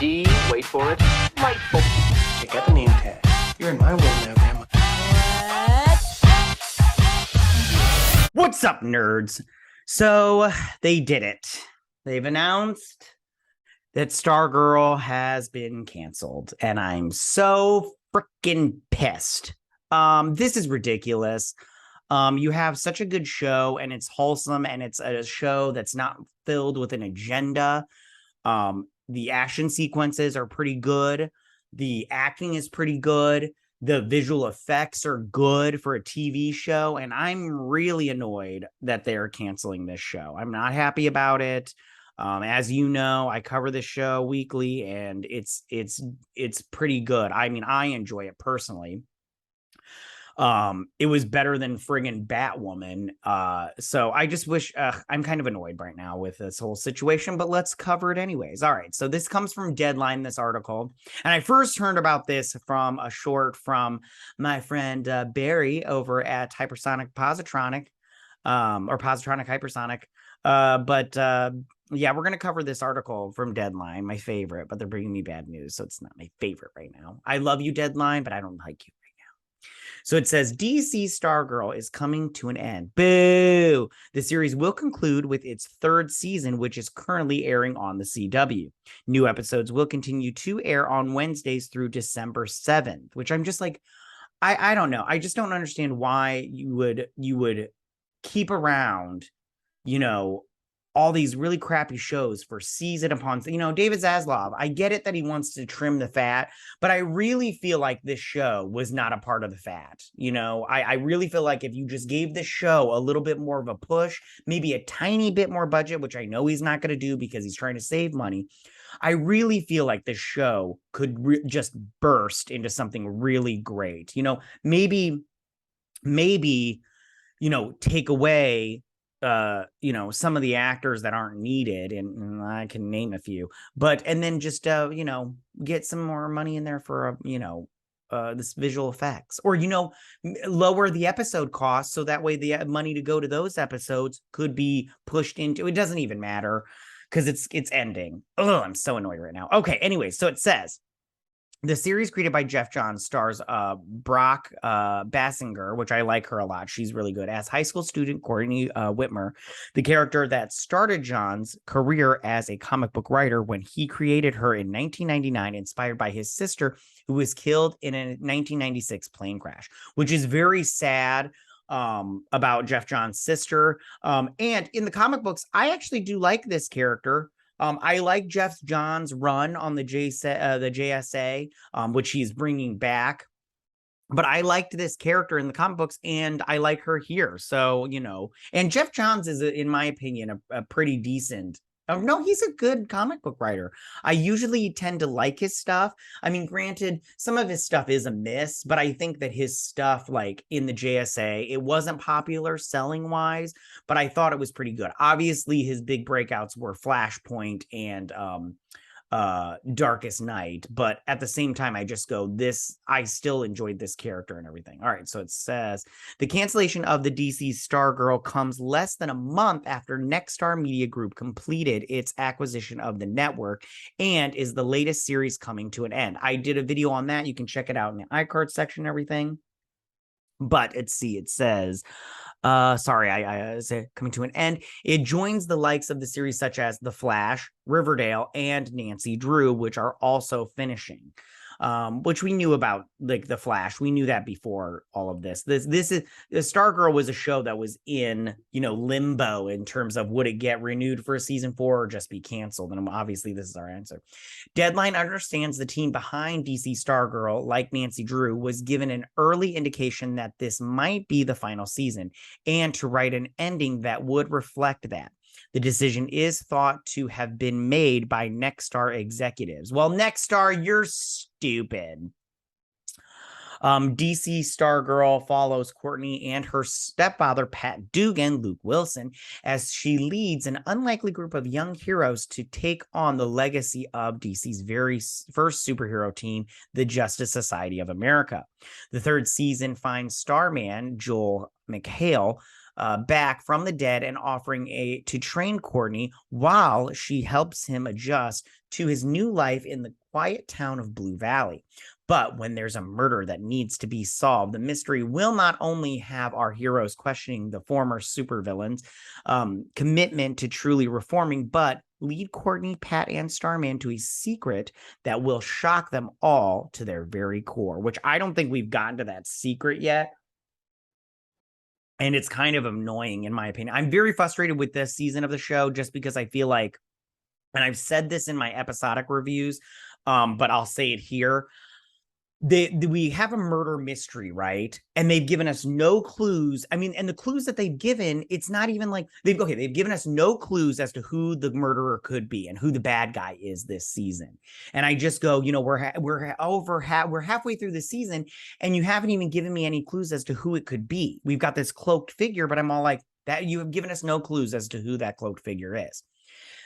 D, wait for it, delightful. Check out the name tag. You're in my world now, Grandma. What's up, nerds? So they did it. They've announced that Stargirl has been canceled, and I'm so freaking pissed. This is ridiculous. You have such a good show, and it's wholesome, and it's a show that's not filled with an agenda. The action sequences are pretty good. The acting is pretty good. The visual effects are good for a TV show, and I'm really annoyed that they're canceling this show. I'm not happy about it. As you know, I cover this show weekly, and it's pretty good. I mean, I enjoy it personally. It was better than friggin' Batwoman. So I just wish I'm kind of annoyed right now with this whole situation, but let's cover it anyways. All right. So this comes from Deadline, this article. And I first heard about this from a short from my friend Barry over at Hypersonic Positronic, or Positronic Hypersonic. Yeah, we're going to cover this article from Deadline, my favorite, but they're bringing me bad news. So it's not my favorite right now. I love you, Deadline, but I don't like you. So it says DC Stargirl is coming to an end. Boo! The series will conclude with its third season, which is currently airing on the CW. New episodes will continue to air on Wednesdays through December 7th, which I'm just like, I don't know. I just don't understand why you would keep around, all these really crappy shows for season upon, David Zaslav, I get it that he wants to trim the fat, but I really feel like this show was not a part of the fat. I really feel like if you just gave this show a little bit more of a push, maybe a tiny bit more budget, which I know he's not going to do because he's trying to save money, I really feel like this show could just burst into something really great. Maybe, take away some of the actors that aren't needed, and I can name a few, and then just get some more money in there for this visual effects, or lower the episode cost so that way the money to go to those episodes could be pushed into, it doesn't even matter because it's ending. Oh, I'm so annoyed right now. Okay, anyway, so it says the series created by Jeff Johns stars Brock Basinger, which I like her a lot. She's really good. As high school student Courtney Whitmer, the character that started Johns' career as a comic book writer when he created her in 1999, inspired by his sister, who was killed in a 1996 plane crash, which is very sad about Jeff Johns' sister. And in the comic books, I actually do like this character. I like Jeff Johns' run on the JSA, which he's bringing back. But I liked this character in the comic books, and I like her here. So, and Jeff Johns is, in my opinion, a pretty decent. Oh, no, he's a good comic book writer. I usually tend to like his stuff. I mean, granted, some of his stuff is a miss, but I think that his stuff, like in the JSA, it wasn't popular selling wise, but I thought it was pretty good. Obviously, his big breakouts were Flashpoint and Darkest Night, but at the same time, I still enjoyed this character and everything. All right, so it says the cancellation of the DC Stargirl comes less than a month after Nextstar Media Group completed its acquisition of the network and is the latest series coming to an end. I did a video on that. You can check it out in the iCard section and everything. But it says, I say coming to an end. It joins the likes of the series such as The Flash, Riverdale, and Nancy Drew, which are also finishing. Which we knew about, like The Flash. We knew that before all of this. This is Stargirl was a show that was in limbo in terms of would it get renewed for a season 4 or just be canceled. And obviously this is our answer. Deadline understands the team behind DC Stargirl, like Nancy Drew, was given an early indication that this might be the final season and to write an ending that would reflect that. The decision is thought to have been made by Nextstar executives. Well, Nextstar, you're stupid. DC Stargirl follows Courtney and her stepfather, Pat Dugan, Luke Wilson, as she leads an unlikely group of young heroes to take on the legacy of DC's very first superhero team, the Justice Society of America. The third season finds Starman, Joel McHale, back from the dead and offering to train Courtney while she helps him adjust to his new life in the quiet town of Blue Valley. But when there's a murder that needs to be solved, the mystery will not only have our heroes questioning the former supervillains' commitment to truly reforming, but lead Courtney, Pat, and Starman to a secret that will shock them all to their very core, which I don't think we've gotten to that secret yet. And it's kind of annoying, in my opinion. I'm very frustrated with this season of the show just because I feel like, and I've said this in my episodic reviews, but I'll say it here. We have a murder mystery, right? And they've given us no clues. I mean, and the clues that they've given, it's not even like they've given us no clues as to who the murderer could be and who the bad guy is this season. And I just go, we're halfway through the season, and you haven't even given me any clues as to who it could be. We've got this cloaked figure, but I'm all like, that you have given us no clues as to who that cloaked figure is.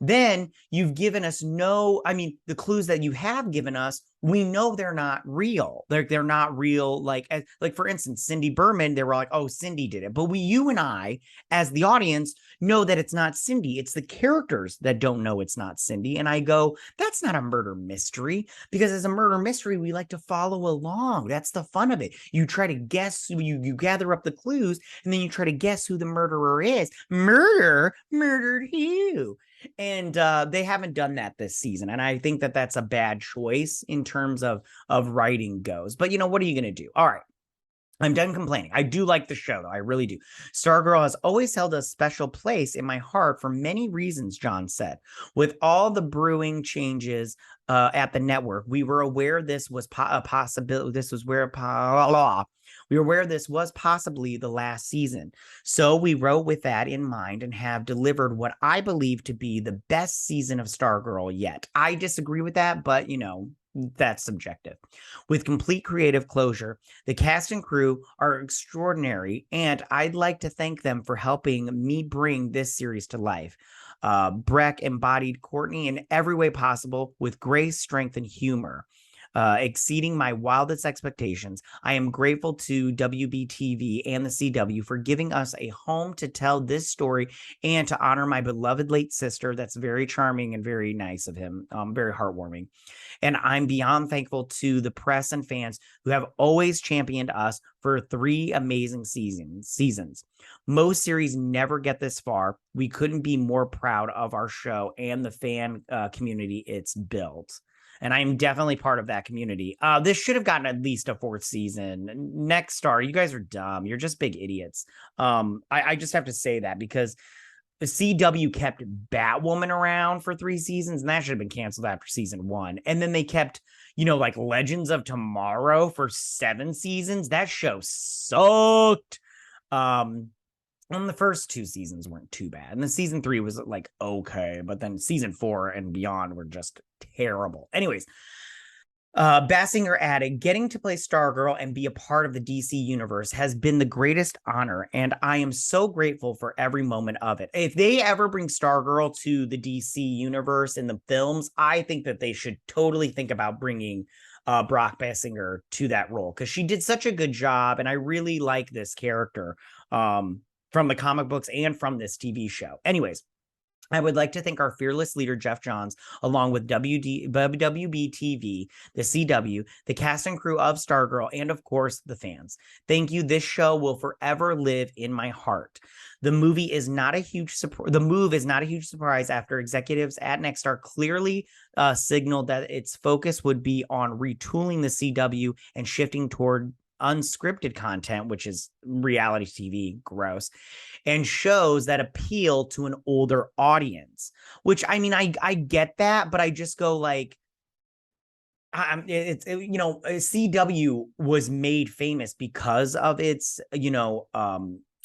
Then you've given us the clues that you have given us, we know they're not real. They're not real. Like for instance, Cindy Berman, they were like, oh, Cindy did it. But you and I, as the audience, know that it's not Cindy. It's the characters that don't know it's not Cindy. And I go, that's not a murder mystery, because as a murder mystery, we like to follow along. That's the fun of it. You try to guess, you gather up the clues, and then you try to guess who the murderer is. Murdered who? And they haven't done that this season, and I think that that's a bad choice in terms of writing goes. But what are you going to do? All right, I'm done complaining. I do like the show, though. I really do. Stargirl has always held a special place in my heart for many reasons, John said. With all the brewing changes at the network, we were aware this was a possibility. This was where we were aware this was possibly the last season. So we wrote with that in mind and have delivered what I believe to be the best season of Stargirl yet. I disagree with that, but that's subjective. With complete creative closure, the cast and crew are extraordinary, and I'd like to thank them for helping me bring this series to life. Breck embodied Courtney in every way possible with grace, strength, and humor. Exceeding my wildest expectations. I am grateful to WBTV and the CW for giving us a home to tell this story and to honor my beloved late sister. That's very charming and very nice of him. Very heartwarming. And I'm beyond thankful to the press and fans who have always championed us for 3 amazing seasons. Most series never get this far. We couldn't be more proud of our show and the fan community it's built. And I'm definitely part of that community. This should have gotten at least a 4th season. Nextstar, you guys are dumb. You're just big idiots. I just have to say that because the CW kept Batwoman around for 3 seasons, and that should have been canceled after season 1. And then they kept, like Legends of Tomorrow for 7 seasons. That show sucked. And the first 2 seasons weren't too bad. And the season 3 was like, okay. But then season 4 and beyond were just terrible. Anyways, Basinger added, getting to play Stargirl and be a part of the DC universe has been the greatest honor. And I am so grateful for every moment of it. If they ever bring Stargirl to the DC universe in the films, I think that they should totally think about bringing Brock Basinger to that role, because she did such a good job. And I really like this character. From the comic books and from this TV show. Anyways, I would like to thank our fearless leader, Jeff Johns, along with WB-TV, the CW, the cast and crew of Stargirl, and of course, the fans. Thank you. This show will forever live in my heart. The move is not a huge surprise after executives at Nextstar clearly signaled that its focus would be on retooling the CW and shifting toward unscripted content, which is reality TV, gross, and shows that appeal to an older audience, which I mean, I get that, but I just go like, CW was made famous because of its,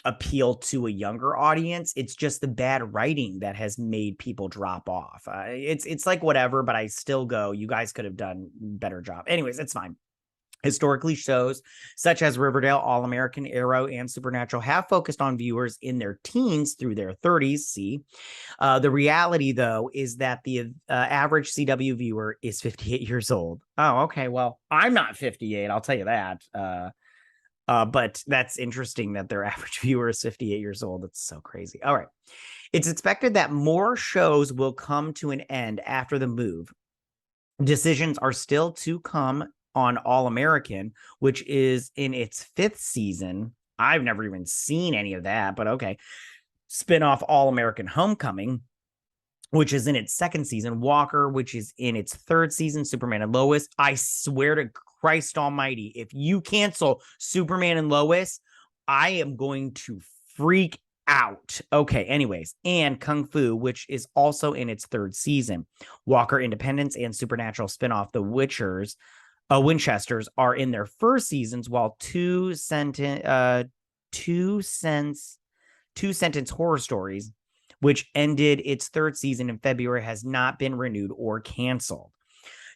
appeal to a younger audience. It's just the bad writing that has made people drop off. It's like whatever, but I still go, you guys could have done a better job. Anyways, it's fine. Historically, shows such as Riverdale, All-American, Arrow, and Supernatural have focused on viewers in their teens through their 30s. See, the reality, though, is that the average CW viewer is 58 years old. Oh, okay. Well, I'm not 58. I'll tell you that. But that's interesting that their average viewer is 58 years old. That's so crazy. All right. It's expected that more shows will come to an end after the move. Decisions are still to come on All American, which is in its 5th season. I've never even seen any of that, but okay. Spinoff All American Homecoming, which is in its 2nd season. Walker, which is in its 3rd season. Superman and Lois. I swear to Christ Almighty, if you cancel Superman and Lois, I am going to freak out. Okay, anyways, and Kung Fu, which is also in its 3rd season. Walker Independence and Supernatural spinoff The Winchesters are in their 1st seasons, while Two Sentence Horror Stories, which ended its 3rd season in February, has not been renewed or canceled.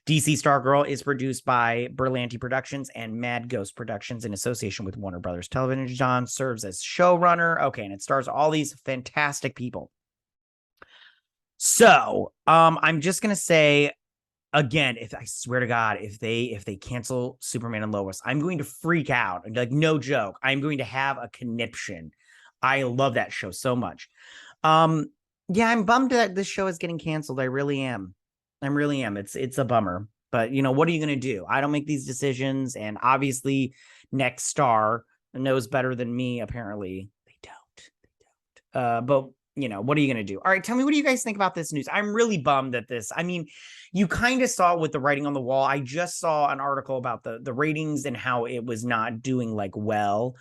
DC Stargirl is produced by Berlanti Productions and Mad Ghost Productions in association with Warner Brothers Television. John serves as showrunner. Okay, and it stars all these fantastic people. So, I'm just gonna say again, if I swear to God, if they cancel Superman and Lois, I'm going to freak out. And like, no joke, I'm going to have a conniption. I love that show so much. Yeah, I'm bummed that this show is getting canceled. I really am. It's a bummer. But you know, what are you gonna do? I don't make these decisions, and obviously Nextstar knows better than me, apparently. They don't. But you know, what are you gonna do? All right, tell me, what do you guys think about this news? I'm really bummed at this. I mean, you kind of saw it with the writing on the wall. I just saw an article about the ratings and how it was not doing like well.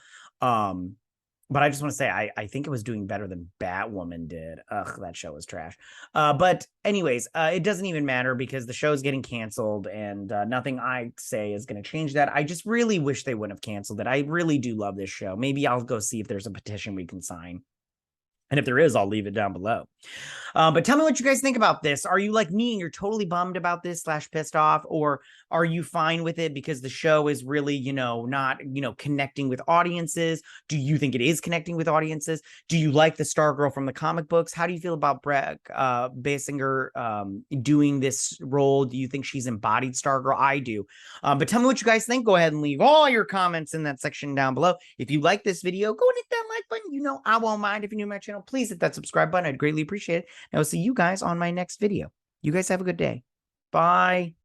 But I just want to say, I think it was doing better than Batwoman did. Ugh, that show was trash. But anyways, it doesn't even matter because the show's getting canceled, and nothing I say is going to change that. I just really wish they wouldn't have canceled it. I really do love this show. Maybe I'll go see if there's a petition we can sign. And if there is, I'll leave it down below. But tell me what you guys think about this. Are you like me and you're totally bummed about this / pissed off? Or are you fine with it because the show is really, you know, not, you know, connecting with audiences? Do you think it is connecting with audiences? Do you like the Stargirl from the comic books? How do you feel about Brett Basinger doing this role? Do you think she's embodied Stargirl? I do. But tell me what you guys think. Go ahead and leave all your comments in that section down below. If you like this video, go and hit that like button. You know I won't mind. If you're new to my channel, please hit that subscribe button. I'd greatly appreciate it. And I'll see you guys on my next video. You guys have a good day. Bye.